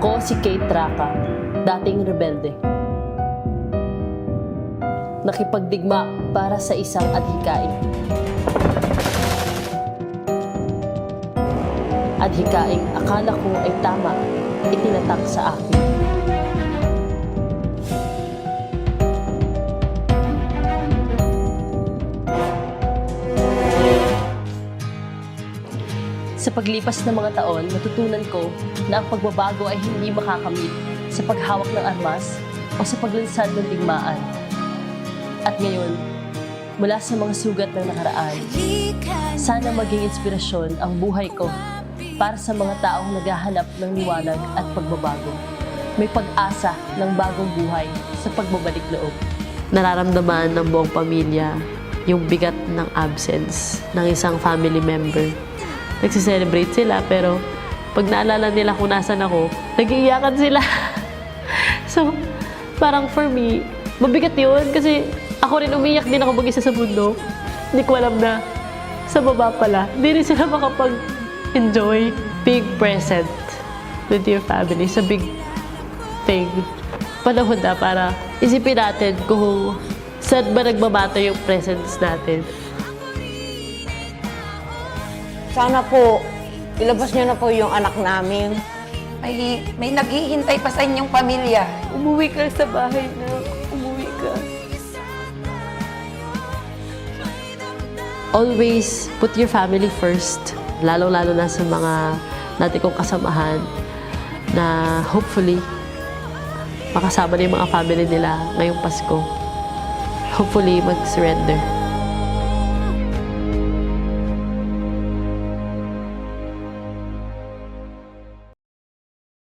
Ako si Kate Traca, dating rebelde. Nakipagdigma para sa isang adhikain. Adhikaing akala ko ay tama, itinatak sa akin. Sa paglipas ng mga taon, natutunan ko na ang pagbabago ay hindi makakamit sa paghawak ng armas o sa paglunsad ng digmaan. At ngayon, mula sa mga sugat ng nakaraan, sana maging inspirasyon ang buhay ko para sa mga taong naghahanap ng liwanag at pagbabago. May pag-asa ng bagong buhay sa pagbabalik loob. Nararamdaman ng buong pamilya yung bigat ng absence ng isang family member. Nagsiselebrate sila, pero pag naalala nila kung nasan ako, nag-iiyakan sila. So, parang for me, mabigat yun kasi ako rin umiyak din ako mag-isa sa mundo. Hindi ko alam na sa baba pala, hindi rin sila makapag-enjoy. Big present with your family is a big thing. Panahon na para isipin natin kung saan ba nagmamatter yung presence natin. Sana po, ilabas niyo na po yung anak namin. May naghihintay pa sa inyong pamilya. Umuwi ka sa bahay na. Umuwi ka. Always put your family first. Lalo-lalo na sa mga dati kong kasamahan na hopefully makasama na yung mga family nila ngayong Pasko. Hopefully mag-surrender.